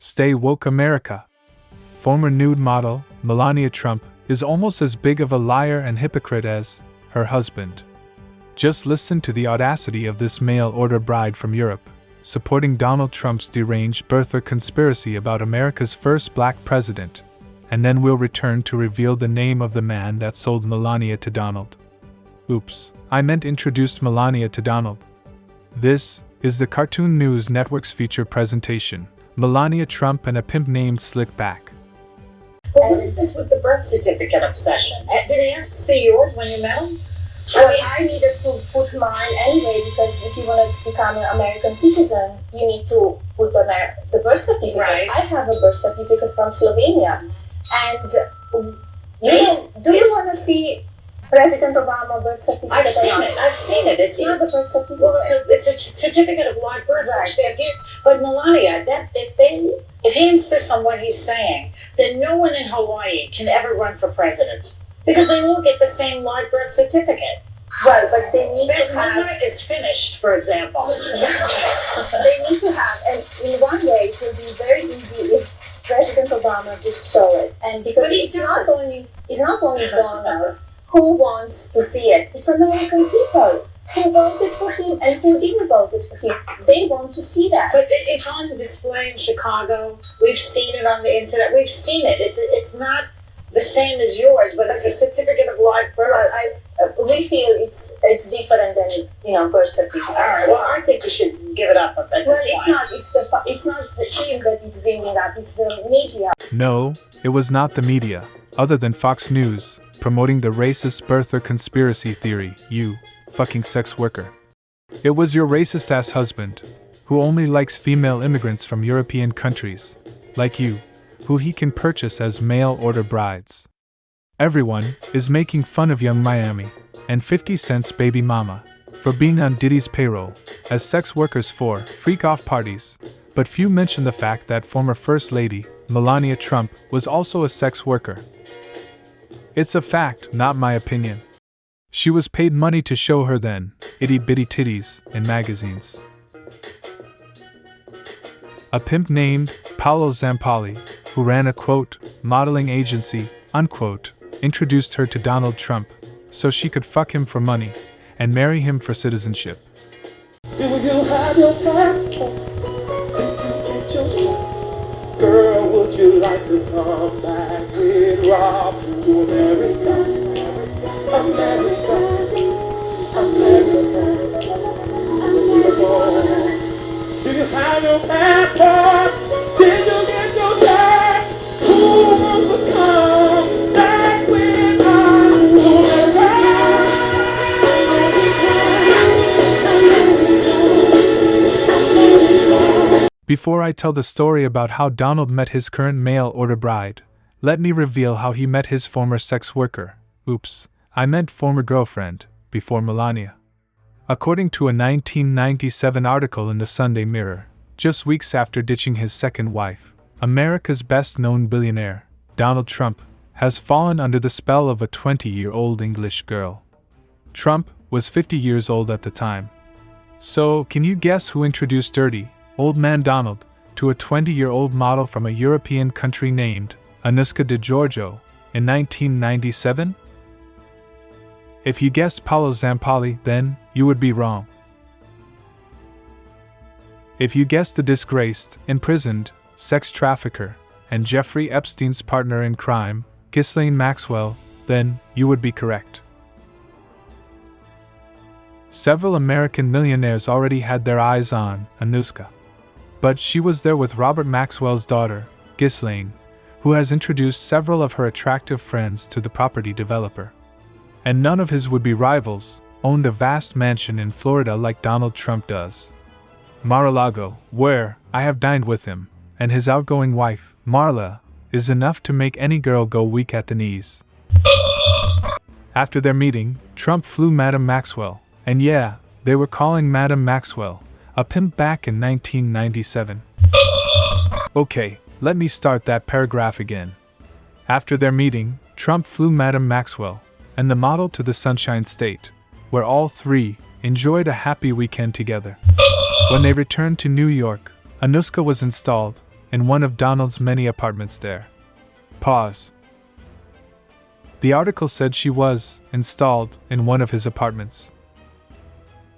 Stay woke, America. Former nude model, Melania Trump, is almost as big of a liar and hypocrite as her husband. Just listen to the audacity of this mail-order bride from Europe, supporting Donald Trump's deranged birther conspiracy about America's first black president, and then we'll return to reveal the name of the man that sold Melania to Donald. Oops, I meant introduced Melania to Donald. This is the Cartoon News Network's feature presentation, Melania Trump and a pimp named Slickback. Well, what is this with the birth certificate obsession? Did he ask to see yours when you met him? Well, I needed to put mine anyway because if you want to become an American citizen, you need to put the birth certificate. Right. I have a birth certificate from Slovenia. And do you want to see President Obama birth certificate? I've seen it. It's not the birth certificate. Well, it's a certificate of live birth, Right. which they give. But Melania, if he insists on what he's saying, then no one in Hawaii can ever run for president because they all get the same live birth certificate. Well, but they need to Mama have. is finished, for example. They need to have, and in one way, it will be very easy if President Obama just show it, and because But he it's not does. only Donald who wants to see it. It's American people who voted for him and who didn't vote for him. They want to see that. But it's on display in Chicago. We've seen it on the internet. We've seen it. It's not the same as yours, but it's a certificate of live birth. We feel it's different than birth certificate. All right. Well, I think you should give it up at Well, this it's point. not. It's not him that it's bringing up. It's the media. No, it was not the media, other than Fox News, promoting the racist birther conspiracy theory, you fucking sex worker. It was your racist-ass husband, who only likes female immigrants from European countries, like you, who he can purchase as mail-order brides. Everyone is making fun of Young Miami and 50 Cent's baby mama for being on Diddy's payroll as sex workers for freak-off parties, but few mention the fact that former First Lady Melania Trump was also a sex worker. It's a fact, not my opinion. She was paid money to show her then itty-bitty titties in magazines. A pimp named Paolo Zampalli, who ran a quote, modeling agency, unquote, introduced her to Donald Trump so she could fuck him for money and marry him for citizenship. Do you have your passport? Did you get your shots? Girl, would you like to come back with Rob to America? America, America. Do you have your passport? Did you get your shots? Who wants to come back with us to America? Before I tell the story about how Donald met his current mail-order bride, let me reveal how he met his former sex worker. Oops, I meant former girlfriend, before Melania. According to a 1997 article in the Sunday Mirror, just weeks after ditching his second wife, America's best-known billionaire, Donald Trump, has fallen under the spell of a 20-year-old English girl. Trump was 50 years old at the time. So, can you guess who introduced dirty, old man Donald to a 20-year-old model from a European country named Anuska de Giorgio in 1997? If you guessed Paolo Zampalli, then you would be wrong. If you guessed the disgraced, imprisoned, sex trafficker, and Jeffrey Epstein's partner in crime, Ghislaine Maxwell, then you would be correct. Several American millionaires already had their eyes on Anuska. But she was there with Robert Maxwell's daughter, Ghislaine, who has introduced several of her attractive friends to the property developer. And none of his would-be rivals owned a vast mansion in Florida like Donald Trump does. Mar-a-Lago, where I have dined with him, and his outgoing wife, Marla, is enough to make any girl go weak at the knees. After their meeting, Trump flew Madame Maxwell, and yeah, they were calling Madame Maxwell a pimp back in 1997. Okay, let me start that paragraph again. After their meeting, Trump flew Madame Maxwell and the model to the Sunshine State, where all three enjoyed a happy weekend together. When they returned to New York, Anuska was installed in one of Donald's many apartments there. Pause. The article said she was installed in one of his apartments.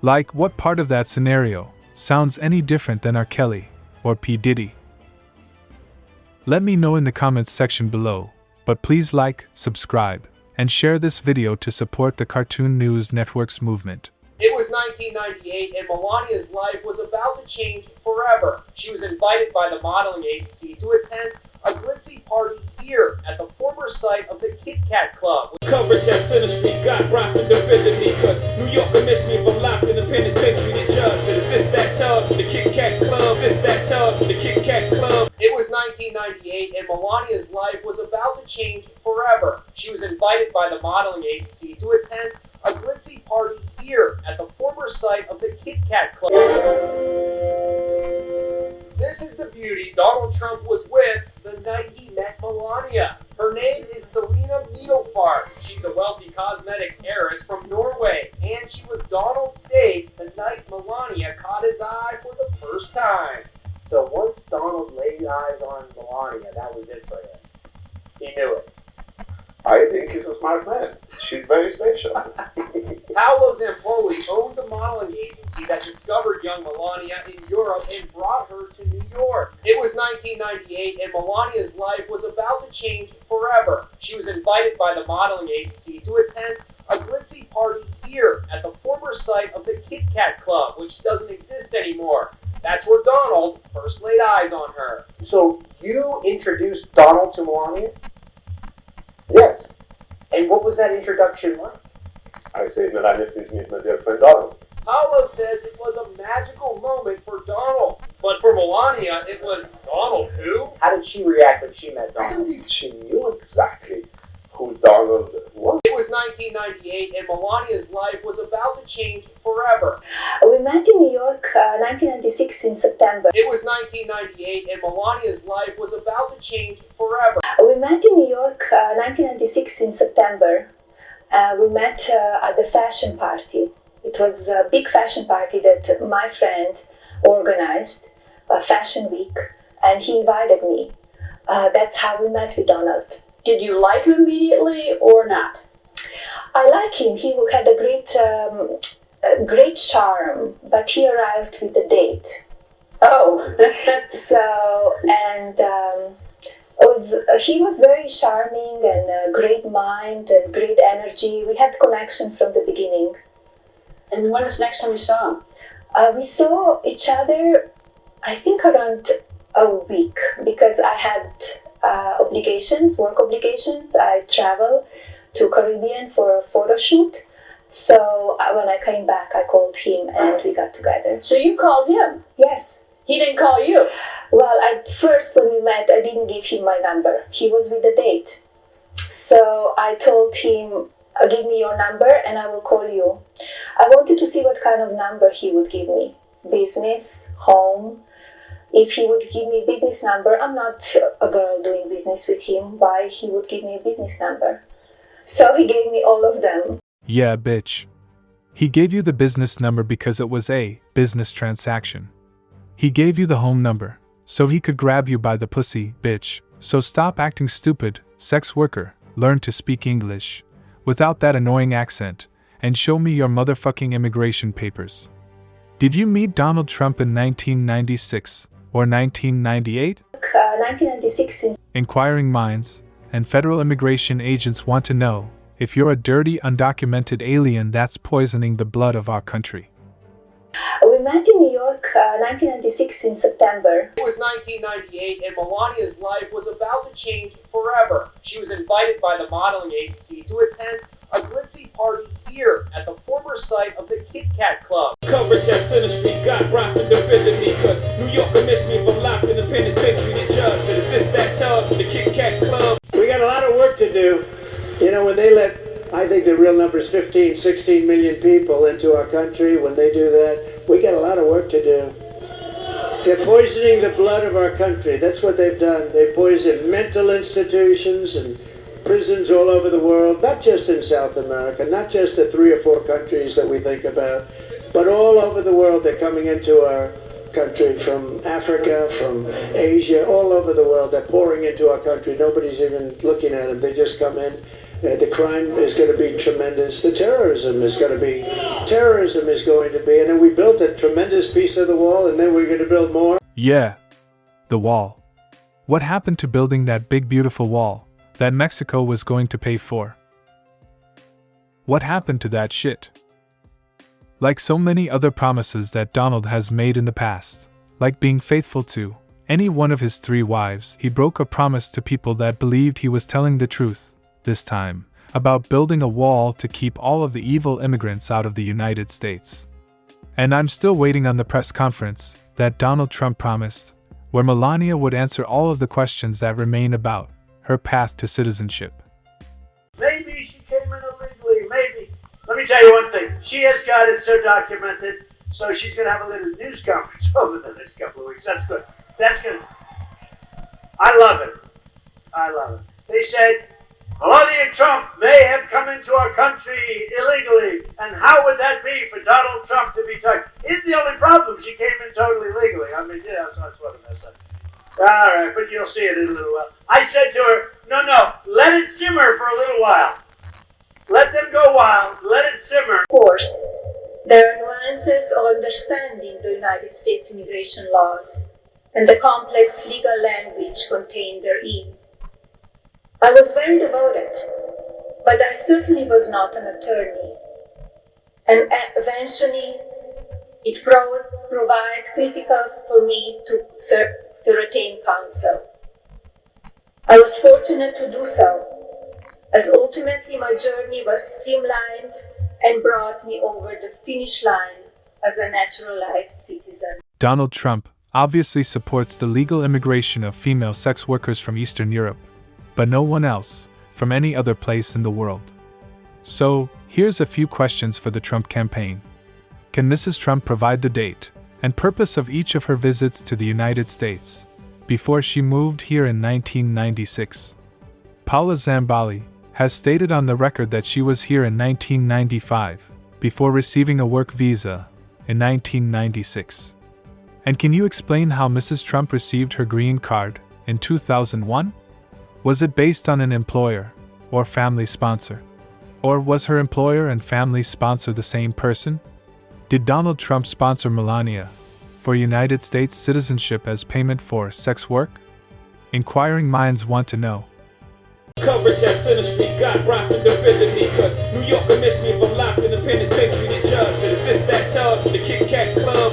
Like, what part of that scenario sounds any different than R. Kelly or P. Diddy? Let me know in the comments section below, but please like, subscribe, and share this video to support the Cartoon News Network's movement. It was 1998 and Melania's life was about to change forever. She was invited by the modeling agency to attend a glitzy party here at the former site of the Kit Kat Club. Coverage at Center Street got Rockland defending me, cause New York missed me from locked in the penitentiary. The judge said, is this that thug? The Kit Kat Club, this that thug? The Kit Kat Club. It was 1998 and Melania's life was about to change forever. She was invited by the modeling agency to attend a glitzy party here at the former site of the Kit Kat Club. This is the beauty Donald Trump was with the night he met Melania. Her name is Selena Middelfart. She's a wealthy cosmetics heiress from Norway, and she was Donald's date the night Melania caught his eye for the first time. So once Donald laid eyes on Melania, that was it for him. He knew it. I think he's a smart man. She's very special. Paolo Zampoli owned the modeling agency that discovered young Melania in Europe and brought her to New York. It was 1998 and Melania's life was about to change forever. She was invited by the modeling agency to attend a glitzy party here at the former site of the Kit Kat Club, which doesn't exist anymore. That's where Donald first laid eyes on her. So you introduced Donald to Melania? Yes. And what was that introduction like? I say, Melania, please meet my dear friend Donald. Paolo says it was a magical moment for Donald. But for Melania, it was Donald who? How did she react when she met I Donald? don't think she knew exactly who Donald was. It was 1998 and Melania's life was about to change forever. We met in New York 1996 in September. It was 1998 and Melania's life was about to change forever. We met in New York 1996 in September. We met at the fashion party. It was a big fashion party that my friend organized, Fashion Week, and he invited me. That's how we met with Donald. Did you like him immediately or not? I like him. He had a great charm, but he arrived with a date. Oh, He was very charming and a great mind and great energy. We had connection from the beginning. and when was the next time you saw him? We saw each other, I think, around a week because I had work obligations. I traveled to Caribbean for a photo shoot. So when I came back, I called him and we got together. So you called him. Yes. He didn't call you. Well, at first when we met, I didn't give him my number. He was with a date. So I told him, give me your number and I will call you. I wanted to see what kind of number he would give me. Business, home. If he would give me a business number, I'm not a girl doing business with him. Why he would give me a business number? So he gave me all of them. Yeah, bitch. He gave you the business number because it was a business transaction. He gave you the home number so he could grab you by the pussy, bitch. So stop acting stupid, sex worker. Learn to speak English without that annoying accent and show me your motherfucking immigration papers. Did you meet Donald Trump in 1996 or 1998? 1996. Inquiring minds and federal immigration agents want to know if you're a dirty, undocumented alien that's poisoning the blood of our country. We met in New York 1996 in September. It was 1998 and Melania's life was about to change forever. She was invited by the modeling agency to attend a glitzy party here at the former site of the Kit Kat Club. Coverage at Center Street got Rockland defending me, cause New York missed me from locked in the penitentiary. The judge said, is this that thug? The Kit Kat Club. We got a lot of work to do. You know, when they let, I think the real number is 15, 16 million people into our country, when they do that, we got a lot of work to do. They're poisoning the blood of our country. That's what they've done. They poison mental institutions and prisons all over the world, not just in South America, not just the 3 or 4 countries that we think about, but all over the world. They're coming into our country, from Africa, from Asia, all over the world. They're pouring into our country. Nobody's even looking at them. They just come in. The crime is going to be tremendous. The terrorism is going to be, and then we built a tremendous piece of the wall, and then we're going to build more. Yeah, the wall. What happened to building that big beautiful wall that Mexico was going to pay for? What happened to that shit? Like so many other promises that Donald has made in the past, like being faithful to any one of his 3 wives, he broke a promise to people that believed he was telling the truth, this time, about building a wall to keep all of the evil immigrants out of the United States. And I'm still waiting on the press conference that Donald Trump promised, where Melania would answer all of the questions that remain about her path to citizenship. Maybe she came in illegally, maybe. Let me tell you one thing. She has got it so documented, so she's going to have a little news conference over the next couple of weeks. That's good. That's good. I love it. They said, Melania Trump may have come into our country illegally, and how would that be for Donald Trump to be touched? It's the only problem. She came in totally legally. I mean, yeah, that's what a mess up. All right, but you'll see it in a little while. I said to her, no, let it simmer for a little while. Let them go wild. Let it simmer. Of course, there are nuances of understanding the United States immigration laws and the complex legal language contained therein. I was very devoted, but I certainly was not an attorney. And eventually, it proved critical for me to retain counsel. I was fortunate to do so, as ultimately my journey was streamlined and brought me over the finish line as a naturalized citizen. Donald Trump obviously supports the legal immigration of female sex workers from Eastern Europe, but no one else from any other place in the world. So, here's a few questions for the Trump campaign. Can Mrs. Trump provide the date and purpose of each of her visits to the United States before she moved here in 1996? Paula Zambali has stated on the record that she was here in 1995 before receiving a work visa in 1996. And can you explain how Mrs. Trump received her green card in 2001? Was it based on an employer or family sponsor? Or was her employer and family sponsor the same person? Did Donald Trump sponsor Melania for United States citizenship as payment for sex work? Inquiring minds want to know. Coverage at Center Street got Brock and defended me, cause New York missed me if I'm locked in the penitentiary. The judge said, is this that thug with the Kit Kat Club?